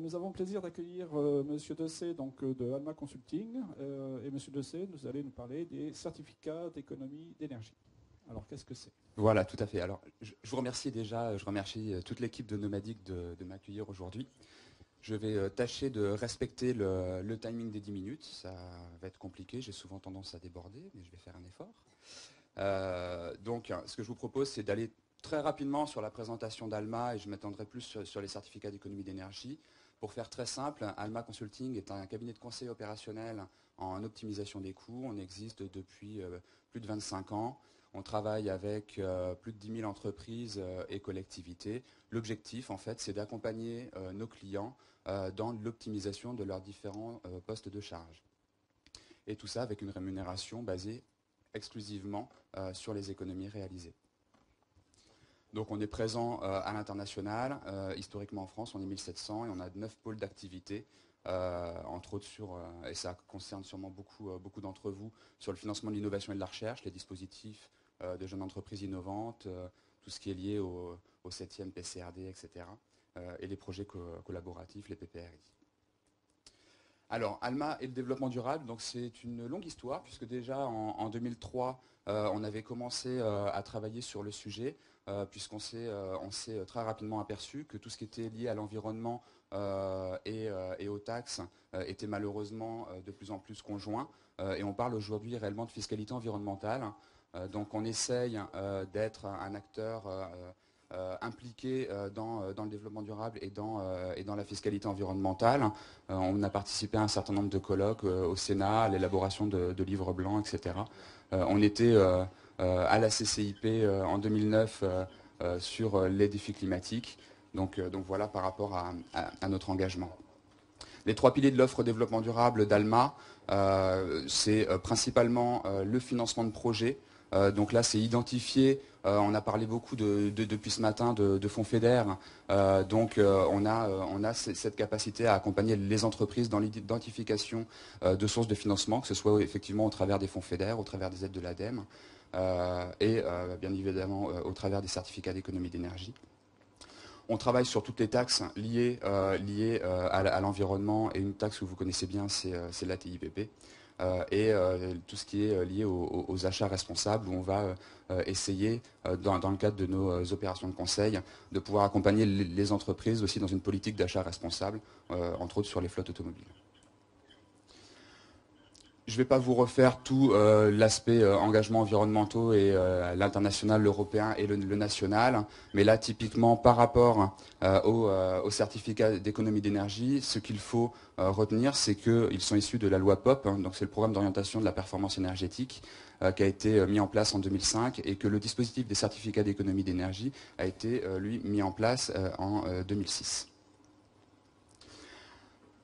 Nous avons le plaisir d'accueillir Monsieur Dessay donc, de Alma Consulting. Et Monsieur Dessay, vous allez nous parler des certificats d'économie d'énergie. Alors, qu'est-ce que c'est? Voilà, tout à fait. Alors, je vous remercie déjà, je remercie toute l'équipe de Nomadic de m'accueillir aujourd'hui. Je vais tâcher de respecter le timing des 10 minutes. Ça va être compliqué, j'ai souvent tendance à déborder, mais je vais faire un effort. Donc, ce que je vous propose, c'est d'aller très rapidement sur la présentation d'Alma et je m'étendrai plus sur les certificats d'économie d'énergie. Pour faire très simple, Alma Consulting est un cabinet de conseil opérationnel en optimisation des coûts. On existe depuis plus de 25 ans. On travaille avec plus de 10 000 entreprises et collectivités. L'objectif, en fait, c'est d'accompagner nos clients dans l'optimisation de leurs différents postes de charge. Et tout ça avec une rémunération basée exclusivement sur les économies réalisées. Donc on est présent à l'international, historiquement en France, on est 1700 et on a 9 pôles d'activité, entre autres et ça concerne sûrement beaucoup d'entre vous, sur le financement de l'innovation et de la recherche, les dispositifs de jeunes entreprises innovantes, tout ce qui est lié au 7e PCRD, etc. Et les projets collaboratifs, les PPRI. Alors, Alma et le développement durable, donc c'est une longue histoire, puisque déjà en 2003, on avait commencé à travailler sur le sujet, puisqu'on s'est très rapidement aperçu que tout ce qui était lié à l'environnement et aux taxes était malheureusement de plus en plus conjoint. Et on parle aujourd'hui réellement de fiscalité environnementale. Donc on essaye d'être un acteur impliqué dans le développement durable et dans la fiscalité environnementale. On a participé à un certain nombre de colloques au Sénat, à l'élaboration de livres blancs, etc. On était à la CCIP en 2009 sur les défis climatiques. Donc voilà par rapport à notre engagement. Les 3 piliers de l'offre développement durable d'Alma, c'est principalement le financement de projets. Donc là, c'est identifié. On a parlé beaucoup depuis ce matin de fonds FEDER. Donc on a cette capacité à accompagner les entreprises dans l'identification de sources de financement, que ce soit effectivement au travers des fonds FEDER, au travers des aides de l'ADEME et bien évidemment au travers des certificats d'économie d'énergie. On travaille sur toutes les taxes liées à l'environnement et une taxe que vous connaissez bien, c'est la TIPP. Et tout ce qui est lié aux achats responsables, où on va essayer, dans le cadre de nos opérations de conseil, de pouvoir accompagner les entreprises aussi dans une politique d'achat responsable, entre autres sur les flottes automobiles. Je ne vais pas vous refaire tout l'aspect engagement environnementaux et l'international, l'européen et le national, mais là typiquement par rapport au certificat d'économie d'énergie, ce qu'il faut retenir, c'est qu'ils sont issus de la loi POP, donc c'est le programme d'orientation de la performance énergétique qui a été mis en place en 2005 et que le dispositif des certificats d'économie d'énergie a été lui mis en place en 2006.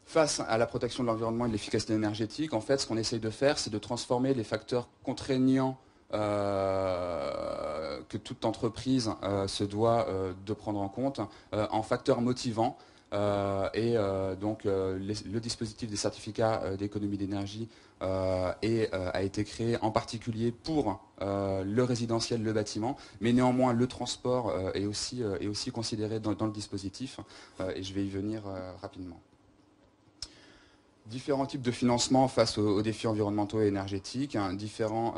Face à la protection de l'environnement et de l'efficacité énergétique, en fait, ce qu'on essaye de faire, c'est de transformer les facteurs contraignants que toute entreprise se doit de prendre en compte en facteurs motivants. Donc, le dispositif des certificats d'économie d'énergie a été créé en particulier pour le résidentiel, le bâtiment, mais néanmoins le transport est aussi considéré dans le dispositif, et je vais y venir rapidement. Différents types de financement face aux défis environnementaux et énergétiques, différents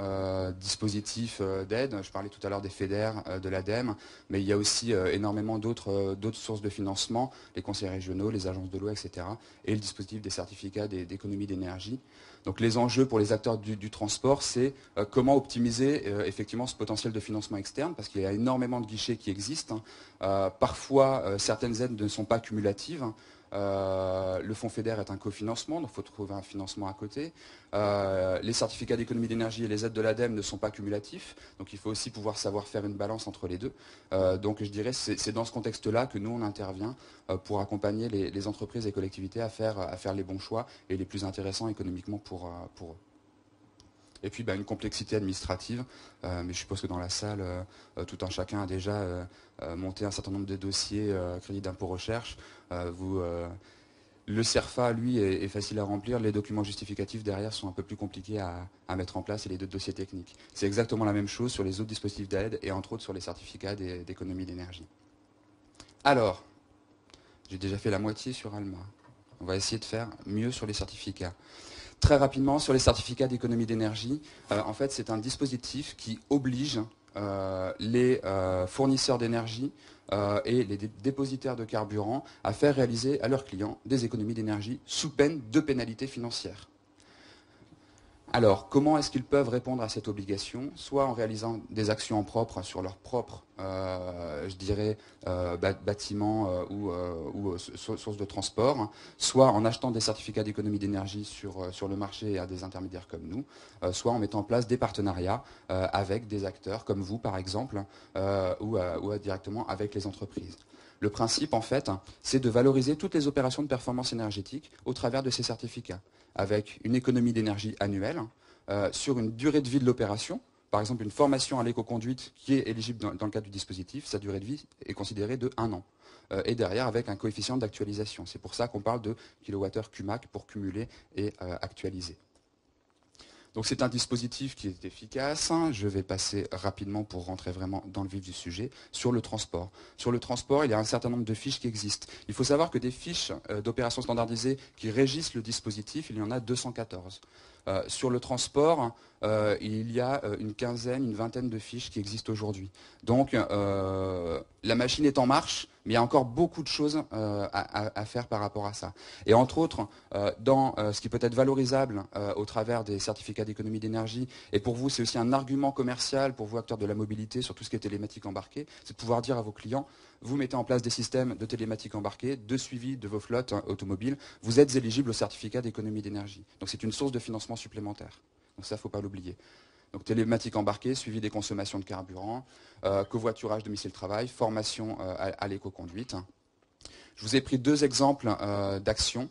dispositifs d'aide. Je parlais tout à l'heure des FEDER, de l'ADEME, mais il y a aussi énormément d'autres sources de financement, les conseils régionaux, les agences de l'eau, etc. Et le dispositif des certificats d'économie d'énergie. Donc les enjeux pour les acteurs du transport, c'est comment optimiser effectivement ce potentiel de financement externe, parce qu'il y a énormément de guichets qui existent. Parfois, certaines aides ne sont pas cumulatives. Le fonds FEDER est un cofinancement, donc il faut trouver un financement à côté. Les certificats d'économie d'énergie et les aides de l'ADEME ne sont pas cumulatifs, donc il faut aussi pouvoir savoir faire une balance entre les deux. Donc je dirais c'est dans ce contexte-là que nous on intervient pour accompagner les entreprises et collectivités à faire les bons choix et les plus intéressants économiquement pour eux. Et puis une complexité administrative, mais je suppose que dans la salle, tout un chacun a déjà monté un certain nombre de dossiers crédit d'impôt recherche. Le CERFA, lui, est facile à remplir. Les documents justificatifs derrière sont un peu plus compliqués à mettre en place et les deux dossiers techniques. C'est exactement la même chose sur les autres dispositifs d'aide et entre autres sur les certificats d'économie d'énergie. Alors, J'ai déjà fait la moitié sur Alma. On va essayer de faire mieux sur les certificats. Très rapidement, sur les certificats d'économie d'énergie, en fait, c'est un dispositif qui oblige les fournisseurs d'énergie et les dépositaires de carburant à faire réaliser à leurs clients des économies d'énergie sous peine de pénalités financières. Alors, comment est-ce qu'ils peuvent répondre à cette obligation? Soit en réalisant des actions en propre sur leur propre, je dirais, bâtiment ou source de transport, soit en achetant des certificats d'économie d'énergie sur le marché à des intermédiaires comme nous, soit en mettant en place des partenariats avec des acteurs comme vous, par exemple, ou directement avec les entreprises. Le principe, en fait, c'est de valoriser toutes les opérations de performance énergétique au travers de ces certificats, avec une économie d'énergie annuelle, sur une durée de vie de l'opération. Par exemple, une formation à l'éco-conduite qui est éligible dans le cadre du dispositif, sa durée de vie est considérée de 1 an. Et derrière, avec un coefficient d'actualisation. C'est pour ça qu'on parle de kilowattheure QMAC pour cumuler et actualiser. Donc c'est un dispositif qui est efficace. Je vais passer rapidement pour rentrer vraiment dans le vif du sujet. Sur le transport. Sur le transport, il y a un certain nombre de fiches qui existent. Il faut savoir que des fiches d'opérations standardisées qui régissent le dispositif, il y en a 214. Sur le transport, il y a une vingtaine de fiches qui existent aujourd'hui. Donc la machine est en marche, mais il y a encore beaucoup de choses à faire par rapport à ça. Et entre autres, dans ce qui peut être valorisable au travers des certificats d'économie d'énergie, et pour vous c'est aussi un argument commercial pour vous acteurs de la mobilité sur tout ce qui est télématique embarquée, c'est de pouvoir dire à vos clients, vous mettez en place des systèmes de télématique embarquée, de suivi de vos flottes automobiles, vous êtes éligible au certificat d'économie d'énergie. Donc c'est une source de financement supplémentaire. Donc ça, il ne faut pas l'oublier. Donc télématique embarquée, suivi des consommations de carburant, covoiturage domicile-travail, formation à l'éco-conduite. Je vous ai pris 2 exemples d'actions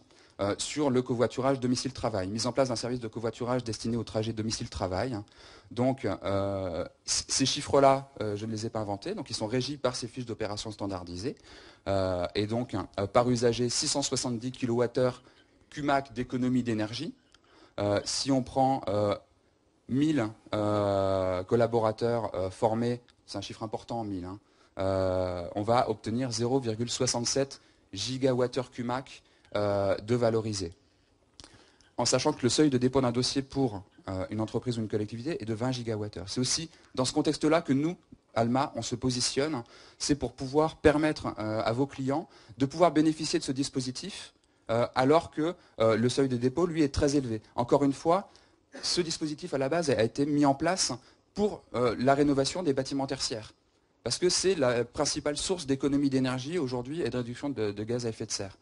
sur le covoiturage domicile-travail. Mise en place d'un service de covoiturage destiné au trajet domicile-travail. Donc ces chiffres-là, je ne les ai pas inventés, donc ils sont régis par ces fiches d'opération standardisées. Et donc par usager, 670 kWh QMAC d'économie d'énergie. Si on prend 1000 collaborateurs formés, c'est un chiffre important, 1000, on va obtenir 0,67 gigawattheure QMAC de valorisé. En sachant que le seuil de dépôt d'un dossier pour une entreprise ou une collectivité est de 20 gigawattheures. C'est aussi dans ce contexte-là que nous, Alma, on se positionne. C'est pour pouvoir permettre à vos clients de pouvoir bénéficier de ce dispositif alors que le seuil de dépôt, lui, est très élevé. Encore une fois, ce dispositif, à la base, a été mis en place pour la rénovation des bâtiments tertiaires. Parce que c'est la principale source d'économie d'énergie aujourd'hui et de réduction de gaz à effet de serre.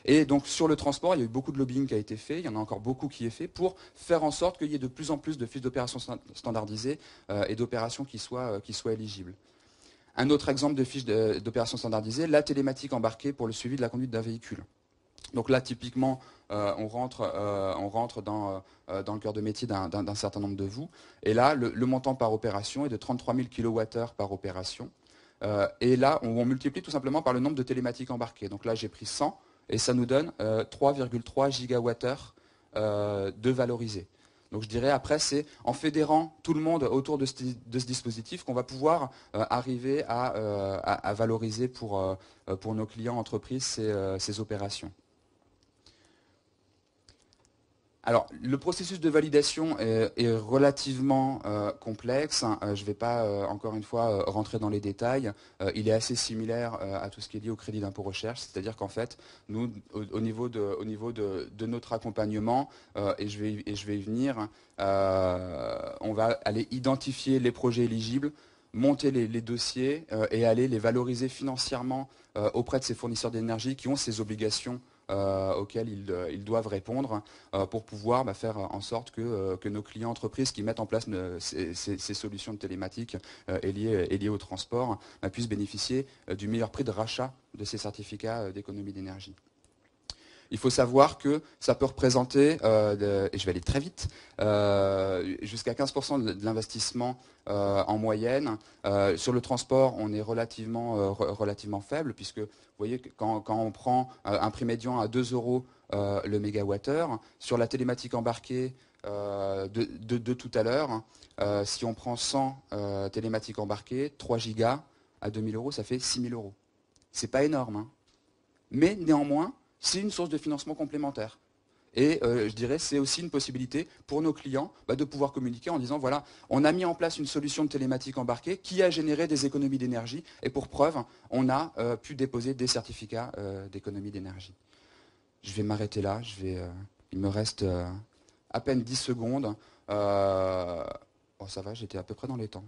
Et donc sur le transport, il y a eu beaucoup de lobbying qui a été fait, il y en a encore beaucoup qui est fait pour faire en sorte qu'il y ait de plus en plus de fiches d'opérations standardisées et d'opérations qui soient éligibles. Un autre exemple de fiche d'opérations standardisées, la télématique embarquée pour le suivi de la conduite d'un véhicule. Donc là, typiquement, on rentre dans le cœur de métier d'un certain nombre de vous. Et là, le montant par opération est de 33 000 kWh par opération. Et là, on multiplie tout simplement par le nombre de télématiques embarquées. Donc là, j'ai pris 100 et ça nous donne 3,3 gigawattheures de valorisé. Donc je dirais après, c'est en fédérant tout le monde autour de ce dispositif qu'on va pouvoir arriver à valoriser pour nos clients entreprises ces opérations. Alors, le processus de validation est relativement complexe. Je ne vais pas, encore une fois, rentrer dans les détails. Il est assez similaire à tout ce qui est lié au crédit d'impôt recherche. C'est-à-dire qu'en fait, nous, au niveau de notre accompagnement, et je vais y venir, on va aller identifier les projets éligibles, monter les dossiers et aller les valoriser financièrement auprès de ces fournisseurs d'énergie qui ont ces obligations auxquels ils doivent répondre pour pouvoir faire en sorte que nos clients entreprises qui mettent en place ces solutions de télématique liées au transport puissent bénéficier du meilleur prix de rachat de ces certificats d'économie d'énergie. Il faut savoir que ça peut représenter, et je vais aller très vite, jusqu'à 15% de l'investissement en moyenne. Sur le transport, on est relativement faible, puisque vous voyez, quand on prend un prix médian à 2 € le mégawattheure, sur la télématique embarquée de tout à l'heure, si on prend 100 télématiques embarquées, 3 gigas à 2 000 €, ça fait 6 000 €. C'est pas énorme, hein. mais néanmoins, c'est une source de financement complémentaire. Et je dirais c'est aussi une possibilité pour nos clients de pouvoir communiquer en disant voilà, on a mis en place une solution de télématique embarquée qui a généré des économies d'énergie et pour preuve, on a pu déposer des certificats d'économie d'énergie. Je vais m'arrêter là, il me reste à peine 10 secondes. Oh, ça va, j'étais à peu près dans les temps.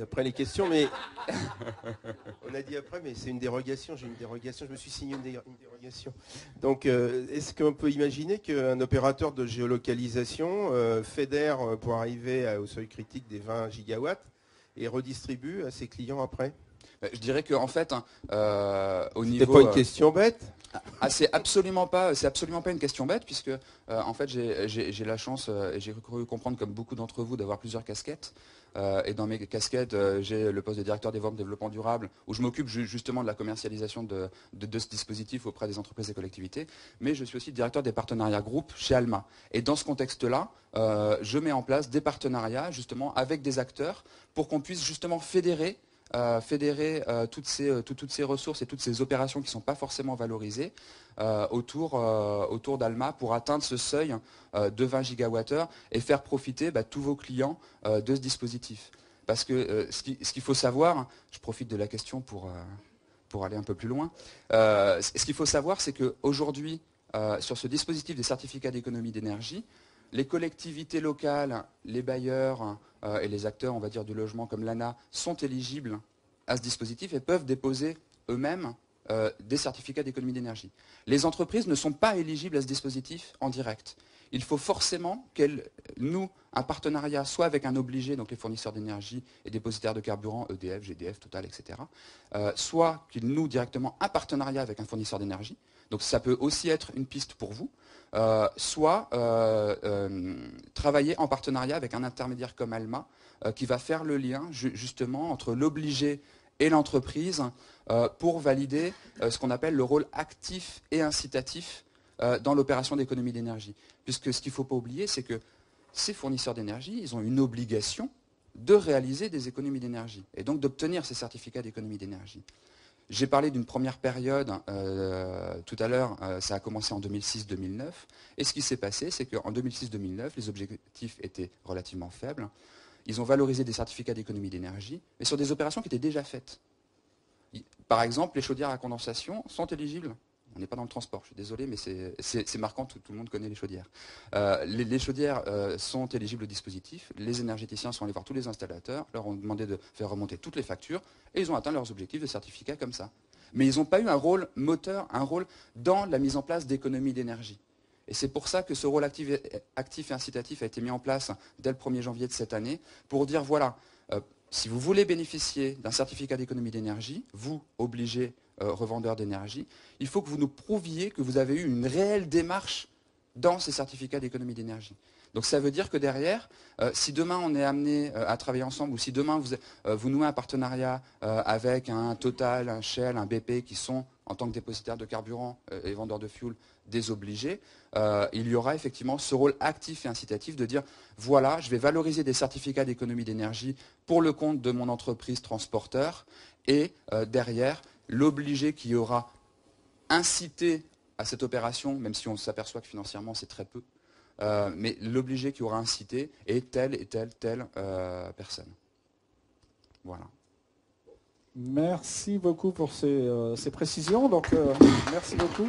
Après les questions, mais on a dit après, mais c'est une dérogation. J'ai une dérogation. Je me suis signé une dérogation. Donc, est-ce qu'on peut imaginer qu'un opérateur de géolocalisation fédère pour arriver au seuil critique des 20 gigawatts et redistribue à ses clients après? Je dirais qu'en fait, au niveau... C'est pas une question bête? C'est absolument pas une question bête, puisque en fait j'ai la chance, et j'ai cru comprendre comme beaucoup d'entre vous, d'avoir plusieurs casquettes. Et dans mes casquettes, j'ai le poste de directeur des ventes développement durable, où je m'occupe justement de la commercialisation de ce dispositif auprès des entreprises et collectivités. Mais je suis aussi directeur des partenariats groupes chez Alma. Et dans ce contexte-là, je mets en place des partenariats justement avec des acteurs pour qu'on puisse justement fédérer toutes ces ressources et toutes ces opérations qui ne sont pas forcément valorisées autour d'Alma pour atteindre ce seuil de 20 gigawattheures et faire profiter tous vos clients de ce dispositif. Parce que ce qu'il faut savoir, je profite de la question pour aller un peu plus loin, ce qu'il faut savoir, c'est qu'aujourd'hui, sur ce dispositif des certificats d'économie d'énergie, les collectivités locales, les bailleurs et les acteurs, on va dire, du logement comme l'ANA sont éligibles à ce dispositif et peuvent déposer eux-mêmes des certificats d'économie d'énergie. Les entreprises ne sont pas éligibles à ce dispositif en direct. Il faut forcément qu'elles nouent un partenariat soit avec un obligé, donc les fournisseurs d'énergie et dépositaires de carburant, EDF, GDF, Total, etc., soit qu'ils nouent directement un partenariat avec un fournisseur d'énergie. Donc ça peut aussi être une piste pour vous. Soit travailler en partenariat avec un intermédiaire comme Alma qui va faire le lien justement entre l'obligé et l'entreprise pour valider ce qu'on appelle le rôle actif et incitatif dans l'opération d'économie d'énergie. Puisque ce qu'il ne faut pas oublier, c'est que ces fournisseurs d'énergie, ils ont une obligation de réaliser des économies d'énergie et donc d'obtenir ces certificats d'économie d'énergie. J'ai parlé d'une première période tout à l'heure, ça a commencé en 2006-2009. Et ce qui s'est passé, c'est qu'en 2006-2009, les objectifs étaient relativement faibles. Ils ont valorisé des certificats d'économie d'énergie, mais sur des opérations qui étaient déjà faites. Par exemple, les chaudières à condensation sont éligibles. On n'est pas dans le transport, je suis désolé, mais c'est marquant, tout le monde connaît les chaudières. Les chaudières sont éligibles au dispositif, les énergéticiens sont allés voir tous les installateurs, leur ont demandé de faire remonter toutes les factures, et ils ont atteint leurs objectifs de certificat comme ça. Mais ils n'ont pas eu un rôle moteur, un rôle dans la mise en place d'économies d'énergie. Et c'est pour ça que ce rôle actif et incitatif a été mis en place dès le 1er janvier de cette année, pour dire voilà, si vous voulez bénéficier d'un certificat d'économie d'énergie, vous, obligés revendeurs d'énergie, il faut que vous nous prouviez que vous avez eu une réelle démarche dans ces certificats d'économie d'énergie. Donc ça veut dire que derrière, si demain on est amené à travailler ensemble, ou si demain vous nouez un partenariat avec un Total, un Shell, un BP, qui sont, en tant que dépositaires de carburant et vendeurs de fuel, désobligés, il y aura effectivement ce rôle actif et incitatif de dire, voilà, je vais valoriser des certificats d'économie d'énergie pour le compte de mon entreprise transporteur, et derrière, l'obligé qui aura incité à cette opération, même si on s'aperçoit que financièrement c'est très peu, mais l'obligé qui aura incité est telle et telle personne. Voilà. Merci beaucoup pour ces précisions. Donc, merci beaucoup.